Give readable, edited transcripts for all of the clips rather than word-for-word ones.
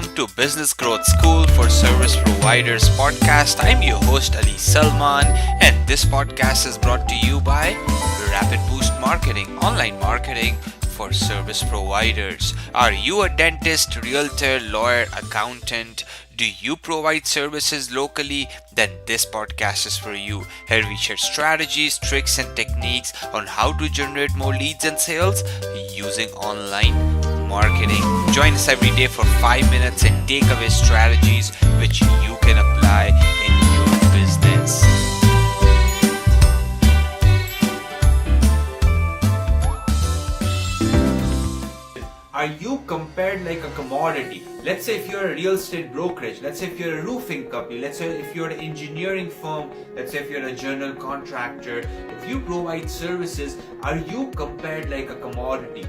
welcome to Business Growth School for Service Providers podcast. I'm your host Ali Salman, and this podcast is brought to you by Rapid Boost Marketing, online marketing for service providers. Are you a dentist, realtor, lawyer, accountant? Do you provide services locally? Then this podcast is for you. Here we share strategies, tricks, and techniques on how to generate more leads and sales using online marketing. Join us every day for 5 minutes and take away strategies which you can apply in your business. Are you compared like a commodity? Let's say if you're a real estate brokerage, let's say if you're a roofing company, let's say if you're an engineering firm, let's say if you're a general contractor, if you provide services, are you compared like a commodity?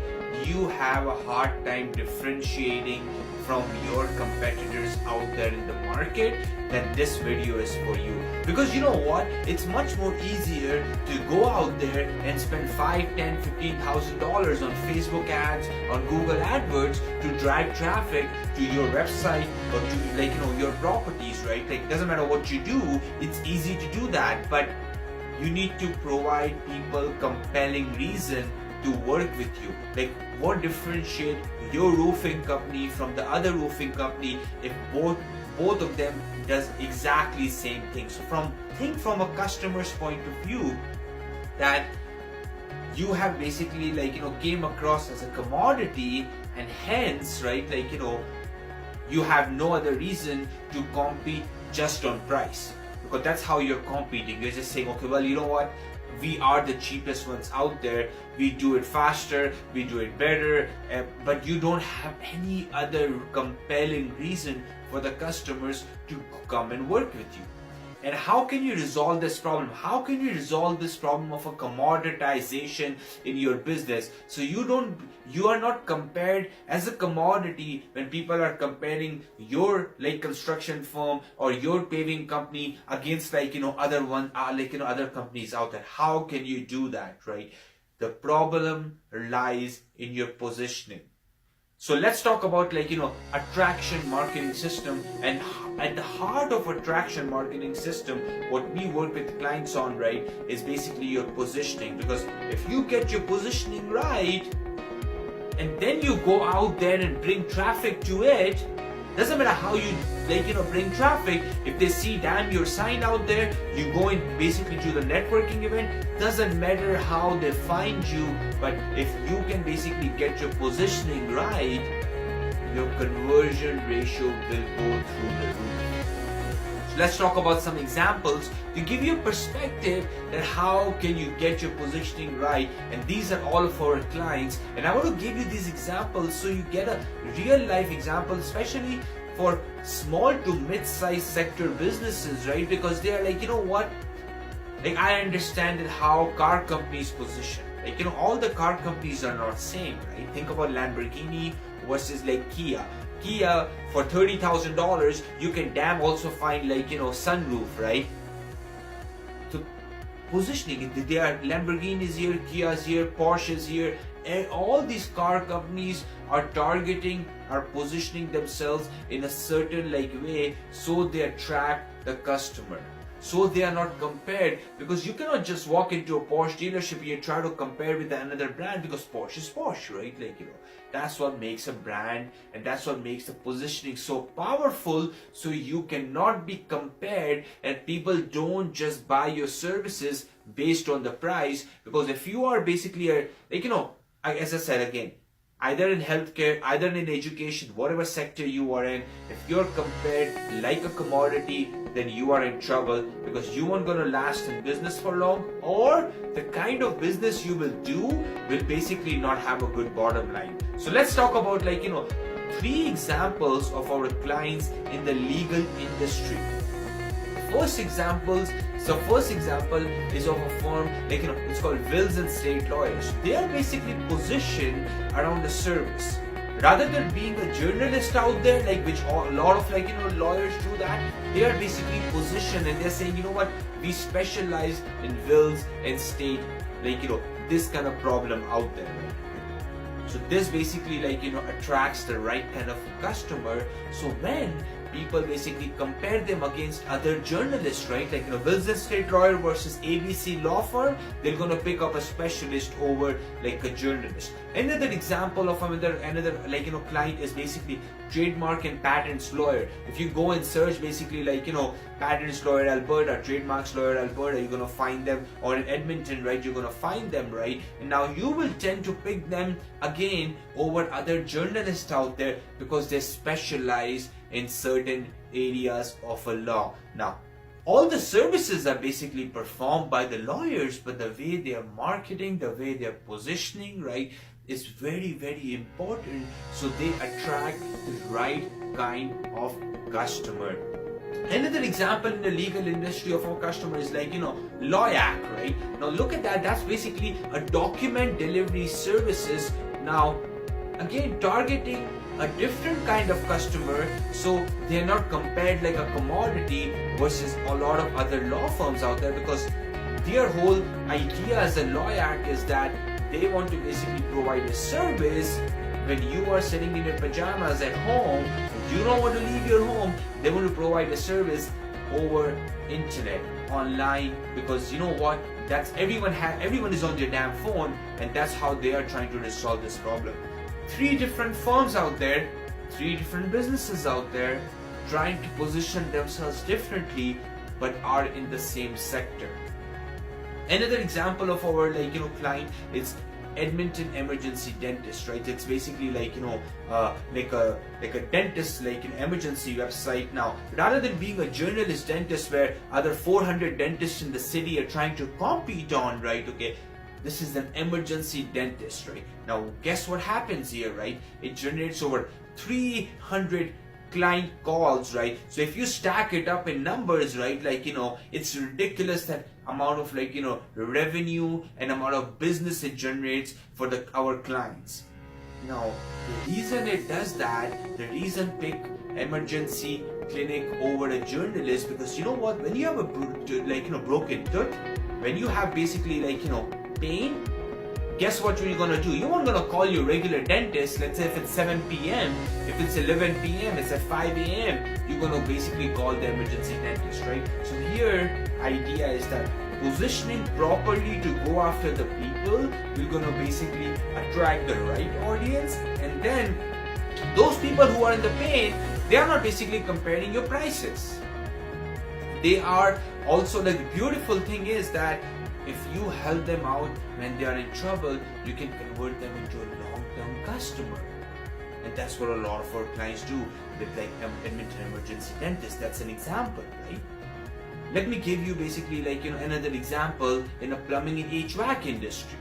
You have a hard time differentiating from your competitors out there in the market, then this video is for you. Because you know what? It's much more easier to go out there and spend $5, $10, $15,000 on Facebook ads, on Google AdWords to drive traffic to your website or to your properties, right? Like, it doesn't matter what you do, it's easy to do that, but you need to provide people compelling reason to work with you. Like, what differentiate your roofing company from the other roofing company if both of them does exactly same thing? So think from a customer's point of view, that you have basically came across as a commodity, and hence you have no other reason to compete just on price, because that's how you're competing. You're just saying, okay, well, you know what, we are the cheapest ones out there, we do it faster, we do it better, but you don't have any other compelling reason for the customers to come and work with you. And how can you resolve this problem? How can you resolve this problem of a commoditization in your business? So you are not compared as a commodity when people are comparing your construction firm or your paving company against other companies out there. How can you do that, right? The problem lies in your positioning. So let's talk about attraction marketing system, and at the heart of attraction marketing system, what we work with clients on, right, is basically your positioning. Because if you get your positioning right, and then you go out there and bring traffic to it, doesn't matter how you bring traffic. If they see damn your sign out there, you go and basically do the networking event, doesn't matter how they find you, but if you can basically get your positioning right, your conversion ratio will go through the roof. So let's talk about some examples to give you a perspective that how can you get your positioning right, and these are all for our clients, and I want to give you these examples so you get a real life example, especially for small to mid-sized sector businesses, right? Because they are I understand that how car companies position. All the car companies are not same, right? Think about Lamborghini versus Kia. Kia, for $30,000, you can damn also find sunroof, right? So positioning, they are Lamborghinis here, Kia's here, Porsche's here, and all these car companies are positioning themselves in a certain way, so they attract the customer. So they are not compared, because you cannot just walk into a Porsche dealership and try to compare with another brand, because Porsche is Porsche, right? That's what makes a brand, and that's what makes the positioning so powerful. So you cannot be compared, and people don't just buy your services based on the price. Because if you are basically as I said again, either in healthcare, either in education, whatever sector you are in, if you're compared like a commodity, then you are in trouble, because you aren't going to last in business for long, or the kind of business you will do will basically not have a good bottom line. So let's talk about 3 examples of our clients in the legal industry. First example is of a firm it's called Wills and State Lawyers. They are basically positioned around the service. Rather than being a journalist out there, which a lot of lawyers do that, they are basically positioned, and they're saying, you know what, we specialize in wills and state, this kind of problem out there. So this basically attracts the right kind of customer. So when people basically compare them against other journalists, right? Wilson State Lawyer versus ABC law firm, they're gonna pick up a specialist over a journalist. Another example of another client is basically trademark and patents lawyer. If you go and search basically patents lawyer Alberta, trademarks lawyer Alberta, you're gonna find them, or in Edmonton, right? You're gonna find them, right? And now you will tend to pick them again over other journalists out there because they specialize in certain areas of a law. Now, all the services are basically performed by the lawyers, but the way they are marketing, the way they are positioning, right, is very, very important. So they attract the right kind of customer. Another example in the legal industry of our customer is Lawyak, right? Now look at that. That's basically a document delivery services. Now, again, targeting a different kind of customer, so they're not compared like a commodity versus a lot of other law firms out there, because their whole idea as a Lawyak is that they want to basically provide a service when you are sitting in your pajamas at home, you don't want to leave your home, they want to provide a service over internet, online, because you know what, that's everyone is on their damn phone, and that's how they are trying to resolve this problem. 3 different firms out there, 3 different businesses out there trying to position themselves differently but are in the same sector. Another example of our client is Edmonton Emergency Dentist, right? It's basically like a dentist, like an emergency website. Now, rather than being a journalist dentist where other 400 dentists in the city are trying to compete on, right? Okay, this is an emergency dentist, right? Now, guess what happens here, right? It generates over 300 client calls, right? So if you stack it up in numbers, right, it's ridiculous that amount of revenue and amount of business it generates for our clients. Now, the reason it does that, the reason pick emergency clinic over a journalist, because you know what, when you have a broken tooth, when you have basically pain, guess what you're gonna do? You aren't gonna call your regular dentist. Let's say if it's 7 p.m, if it's 11 p.m, it's at 5 a.m, you're gonna basically call the emergency dentist, right? So here, idea is that positioning properly to go after the people, we're gonna basically attract the right audience, and then those people who are in the pain, they are not basically comparing your prices. They are also, the beautiful thing is that if you help them out when they are in trouble, you can convert them into a long-term customer. And that's what a lot of our clients do with Edmonton Emergency Dentist. That's an example, right? Let me give you basically another example in a plumbing and HVAC industry.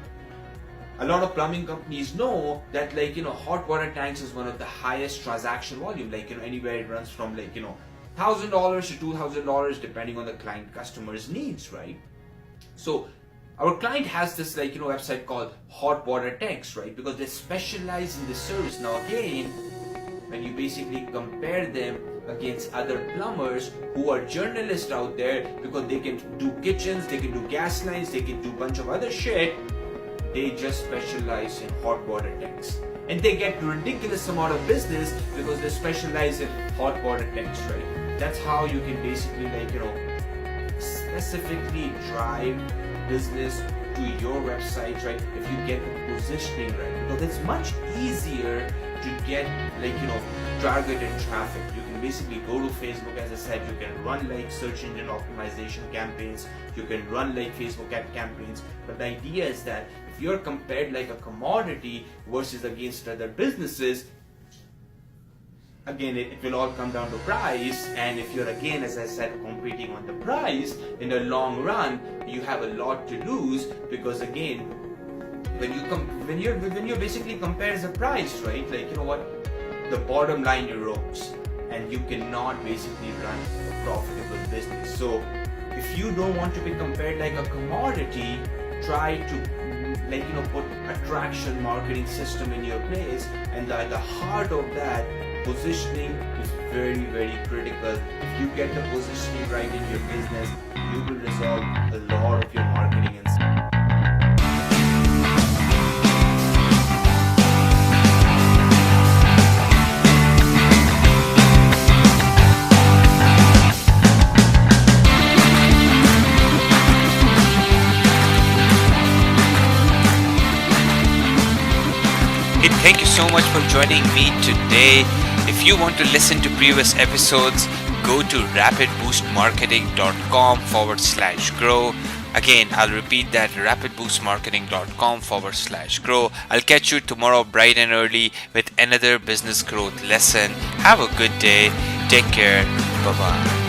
A lot of plumbing companies know that hot water tanks is one of the highest transaction volume, anywhere it runs from $1,000 to $2,000 depending on the client customer's needs, right? So our client has this website called Hot Water Tanks, right? Because they specialize in this service. Now again, when you basically compare them against other plumbers who are journalists out there, because they can do kitchens, they can do gas lines, they can do a bunch of other shit, they just specialize in hot water tanks. And they get ridiculous amount of business because they specialize in hot water tanks, right? That's how you can basically specifically drive business to your website, right? If you get the positioning right, because it's much easier to get targeted traffic. You can basically go to Facebook, as I said, you can run search engine optimization campaigns, you can run Facebook ad campaigns, but the idea is that if you're compared like a commodity versus against other businesses, again, it will all come down to price. And if you're, again, as I said, competing on the price, in the long run, you have a lot to lose, because again, when you basically compare the price, right? The bottom line erodes, and you cannot basically run a profitable business. So if you don't want to be compared like a commodity, try to put attraction marketing system in your place, and at the heart of that, positioning is very, very critical. If you get the positioning right in your business, you will resolve a lot of your marketing and Thank you so much for joining me today. If you want to listen to previous episodes, go to rapidboostmarketing.com/grow. Again, I'll repeat that, rapidboostmarketing.com/grow. I'll catch you tomorrow bright and early with another business growth lesson. Have a good day. Take care. Bye-bye.